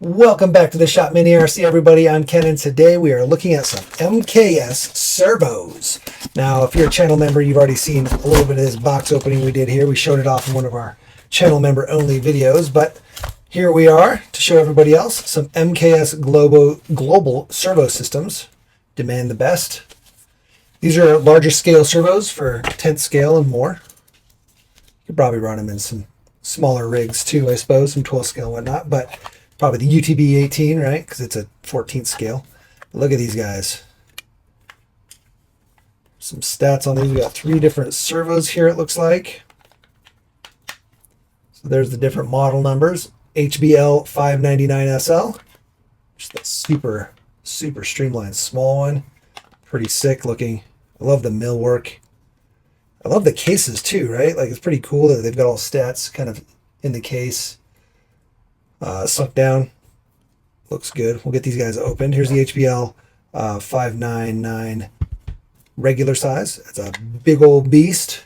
Welcome back to the Shop Mini RC, everybody. I'm Ken, and today we are looking at some MKS Servos. Now, if you're a channel member, you've already seen a little bit of this box opening we did here. We showed it off in one of our channel member only videos, but here we are to show everybody else some MKS Global Servo Systems. Demand the best. These are larger scale servos for 10th scale and more. You could probably run them in some smaller rigs too, I suppose, some 12 scale and whatnot, but probably the UTB 18, right? Because it's a 14th scale. Look at these guys. Some stats on these. We got 3 different servos here, it looks like. So there's the different model numbers. HBL 599SL. Just a super streamlined small one. Pretty sick looking. I love the millwork. I love the cases too, right? Like, it's pretty cool that they've got all stats kind of in the case. Sunk down. Looks good. We'll get these guys opened. Here's the HBL 599 regular size. It's a big old beast.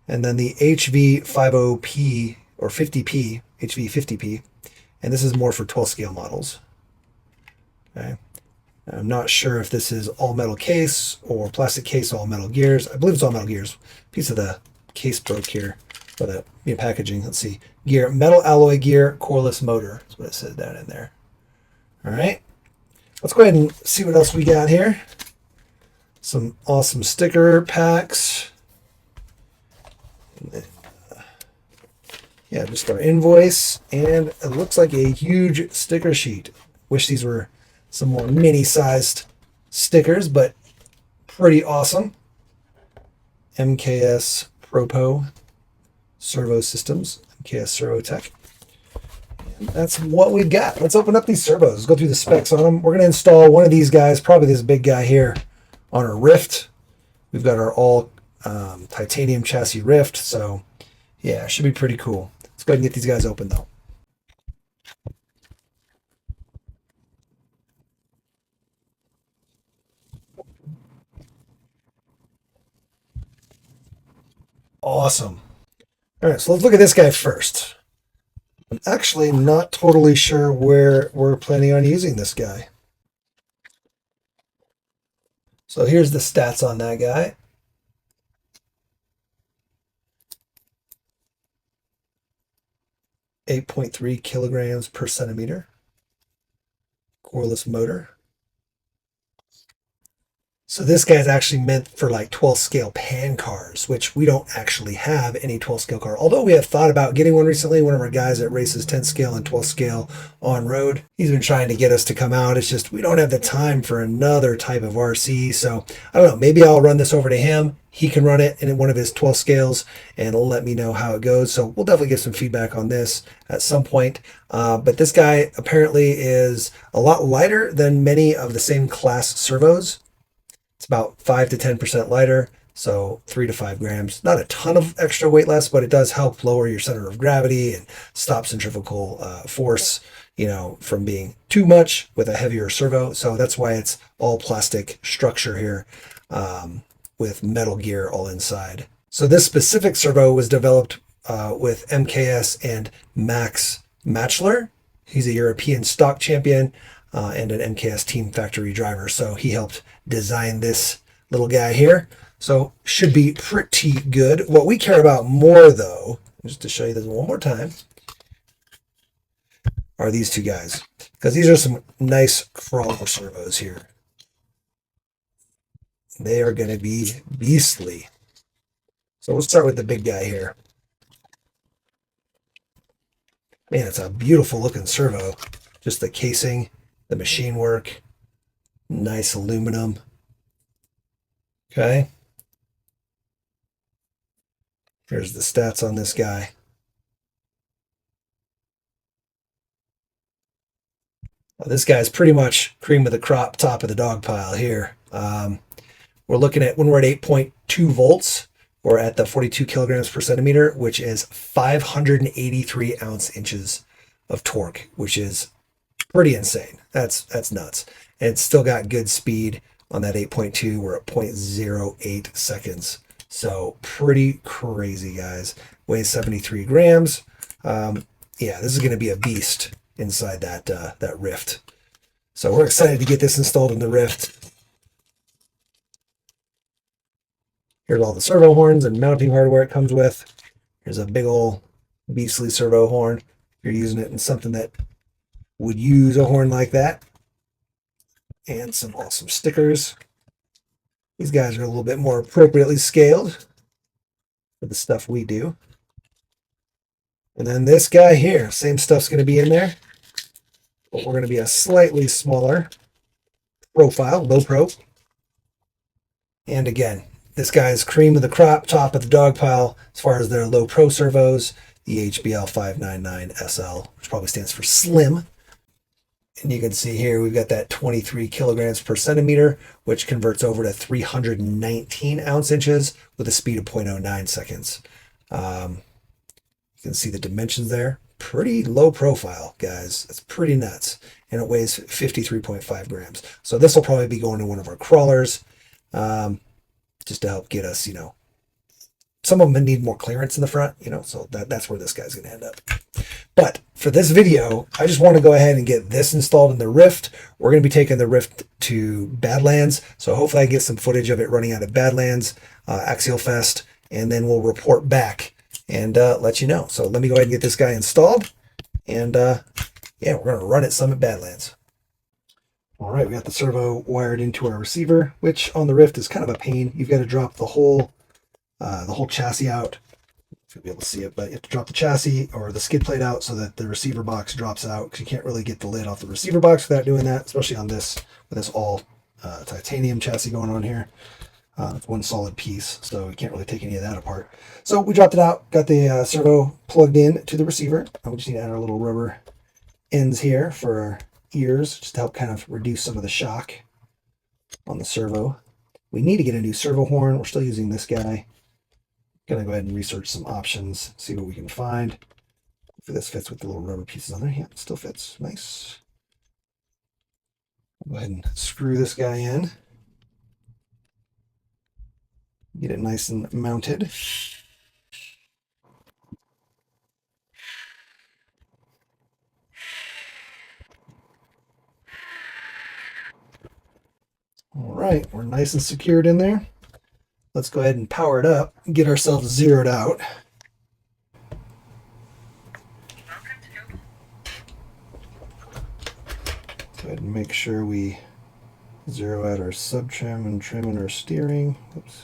And then the HV50P or 50P, HV50P. And this is more for 12 scale models. Okay. I'm not sure if this is all metal case or plastic case, all metal gears. I believe it's all metal gears. Piece of the case broke here. For the packaging. Let's see. Gear, metal alloy gear, coreless motor. That's what it says down in there. All right. Let's go ahead and see what else we got here. Some awesome sticker packs. Yeah, just our invoice. And it looks like a huge sticker sheet. Wish these were some more mini-sized stickers, but pretty awesome. MKS Propo Servo Systems, MKS Servo Tech. And that's what we've got. Let's open up these servos. Let's go through the specs on them. We're going to install one of these guys, probably this big guy here, on our Ryft. We've got our all titanium chassis Ryft, so yeah, it should be pretty cool. Let's go ahead and get these guys open though. Awesome. All right, so let's look at this guy first. I'm actually not totally sure where we're planning on using this guy. So here's the stats on that guy. .3 kilograms per centimeter. Coreless motor. So this guy's actually meant for like 12 scale pan cars, which we don't actually have any 12 scale car. Although we have thought about getting one recently. One of our guys that races 10 scale and 12 scale on road, he's been trying to get us to come out. It's just we don't have the time for another type of RC. So I don't know, maybe I'll run this over to him. He can run it in one of his 12 scales and let me know how it goes. So we'll definitely get some feedback on this at some point. But this guy apparently is a lot lighter than many of the same class servos. It's about 5 to 10% lighter, so 3 to 5 grams. Not a ton of extra weight less, but it does help lower your center of gravity and stop centrifugal force, you know, from being too much with a heavier servo. So that's why it's all plastic structure here with metal gear all inside. So this specific servo was developed with MKS and Max Matchler. He's a European stock champion and an MKS team factory driver. So he helped design this little guy here. So should be pretty good. What we care about more though, just to show you this one more time, are these two guys. Because these are some nice crawler servos here. They are going to be beastly. So we'll start with the big guy here. Man, it's a beautiful looking servo. Just the casing, the machine work, nice aluminum. Okay. Here's the stats on this guy. Well, this guy's pretty much cream of the crop, top of the dog pile here. We're looking at, when we're at 8.2 volts, we're at the 42 kilograms per centimeter, which is 583 ounce-inches of torque, which is pretty insane. That's nuts. And it's still got good speed on that 8.2. We're at 0.08 seconds. So pretty crazy, guys. Weighs 73 grams. Yeah, this is going to be a beast inside that Ryft. So we're excited to get this installed in the Ryft. Here's all the servo horns and mounting hardware it comes with. Here's a big old beastly servo horn. If you're using it in something that would use a horn like that. And some awesome stickers. These guys are a little bit more appropriately scaled for the stuff we do. And then this guy here, same stuff's going to be in there, but we're going to be a slightly smaller profile, low pro. And again, this guy is cream of the crop, top of the dog pile as far as their low pro servos, the HBL 599 SL, which probably stands for slim. And you can see here we've got that 23 kilograms per centimeter, which converts over to 319 ounce inches with a speed of 0.09 seconds. You can see the dimensions there. Pretty low profile, guys. It's pretty nuts. And it weighs 53.5 grams. So this will probably be going to one of our crawlers, just to help get us, some of them need more clearance in the front, so that's where this guy's going to end up. But for this video, I just want to go ahead and get this installed in the Ryft. We're going to be taking the Ryft to Badlands, so hopefully I get some footage of it running out of Badlands, Axial Fest, and then we'll report back and let you know. So let me go ahead and get this guy installed, and yeah, we're going to run it some at Badlands. All right, we got the servo wired into our receiver, which on the Ryft is kind of a pain. You've got to drop the whole chassis out. If you'll be able to see it, but you have to drop the chassis or the skid plate out so that the receiver box drops out, because you can't really get the lid off the receiver box without doing that, especially on this, with this all titanium chassis going on here. It's one solid piece, so you can't really take any of that apart. So we dropped it out, got the servo plugged in to the receiver. We just need to add our little rubber ends here for our ears, just to help kind of reduce some of the shock on the servo. We need to get a new servo horn. We're still using this guy. Gonna go ahead and research some options, see what we can find. Hopefully this fits with the little rubber pieces on there. Yeah, it still fits. Nice. I'll go ahead and screw this guy in. Get it nice and mounted. All right, we're nice and secured in there. Let's go ahead and power it up and get ourselves zeroed out. Go ahead and make sure we zero out our sub trim and trim in our steering. Oops,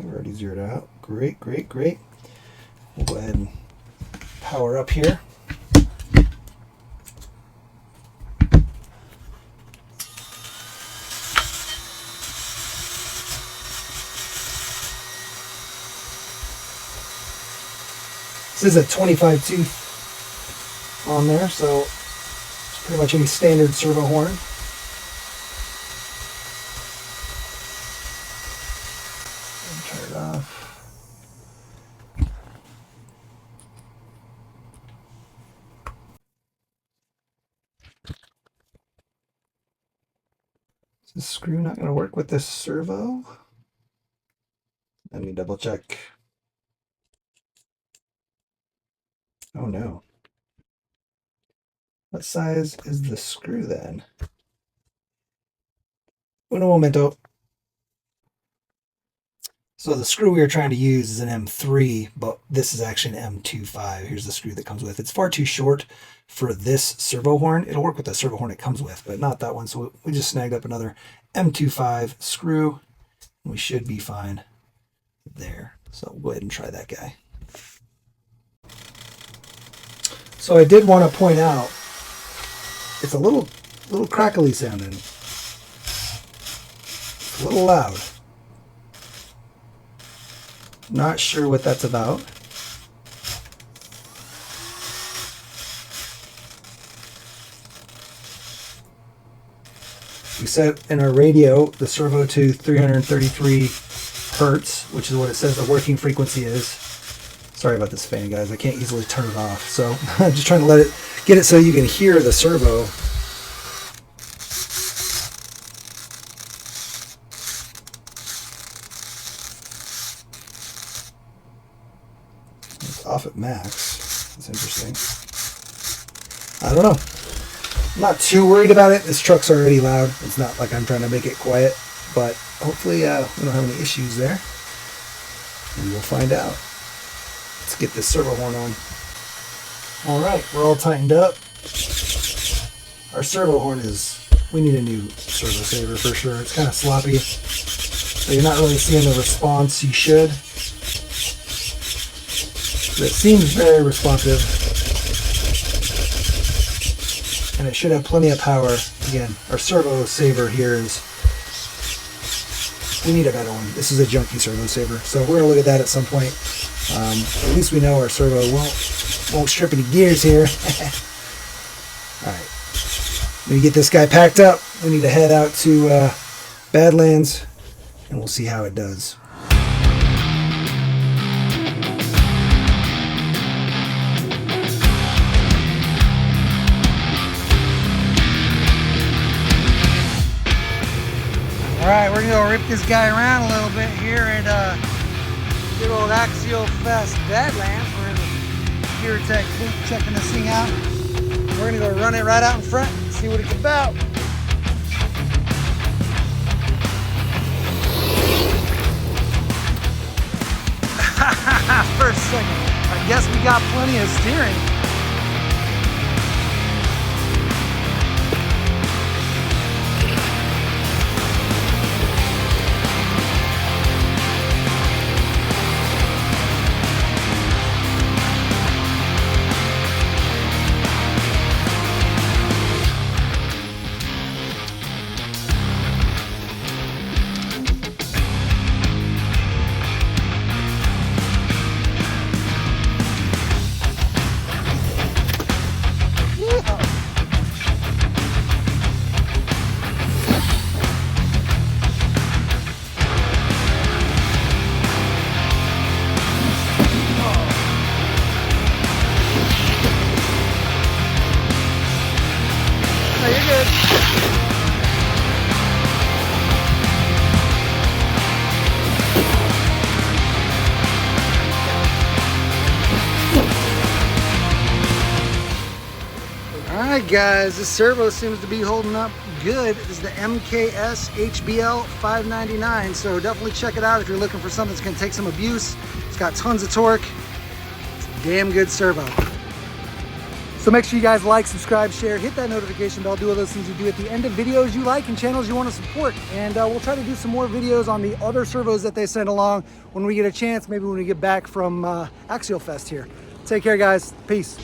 we're already zeroed out. Great, great, great. We'll go ahead and power up here. This is a 25 tooth on there, so it's pretty much any standard servo horn. Turn it off. Is this screw not going to work with this servo? Let me double check. Oh no. What size is the screw then? Uno momento. So the screw we are trying to use is an M3, but this is actually an M25. Here's the screw that comes with. It's far too short for this servo horn. It'll work with the servo horn it comes with, but not that one. So we just snagged up another M25 screw. We should be fine there. So we'll go ahead and try that guy. So I did want to point out, it's a little crackly sounding. It's a little loud. Not sure what that's about. We set in our radio the servo to 333 hertz, which is what it says the working frequency is. Sorry about this fan, guys. I can't easily turn it off. So I'm just trying to get it so you can hear the servo. It's off at max. That's interesting. I don't know. I'm not too worried about it. This truck's already loud. It's not like I'm trying to make it quiet, but hopefully we don't have any issues there. And we'll find out. Let's get this servo horn on. All right, we're all tightened up. Our servo horn we need a new servo saver for sure. It's kind of sloppy, so you're not really seeing the response you should. But it seems very responsive. And it should have plenty of power. Again, our servo saver here we need a better one. This is a junky servo saver. So we're gonna look at that at some point. At least we know our servo won't strip any gears here. All right, when you get this guy packed up, we need to head out to Badlands and we'll see how it does. Alright, we're going to rip this guy around a little bit here at good old Axial Fest Badlands. We're in the Gear Tech booth checking this thing out. We're going to go run it right out in front and see what it's about. For a second, I guess we got plenty of steering. Alright guys, this servo seems to be holding up good. This is the MKS HBL 599, so definitely check it out if you're looking for something that's going to take some abuse. It's got tons of torque. It's a damn good servo. So make sure you guys like, subscribe, share, hit that notification bell, do all those things you do at the end of videos you like and channels you want to support. And we'll try to do some more videos on the other servos that they send along when we get a chance, maybe when we get back from Axial Fest here. Take care guys, peace.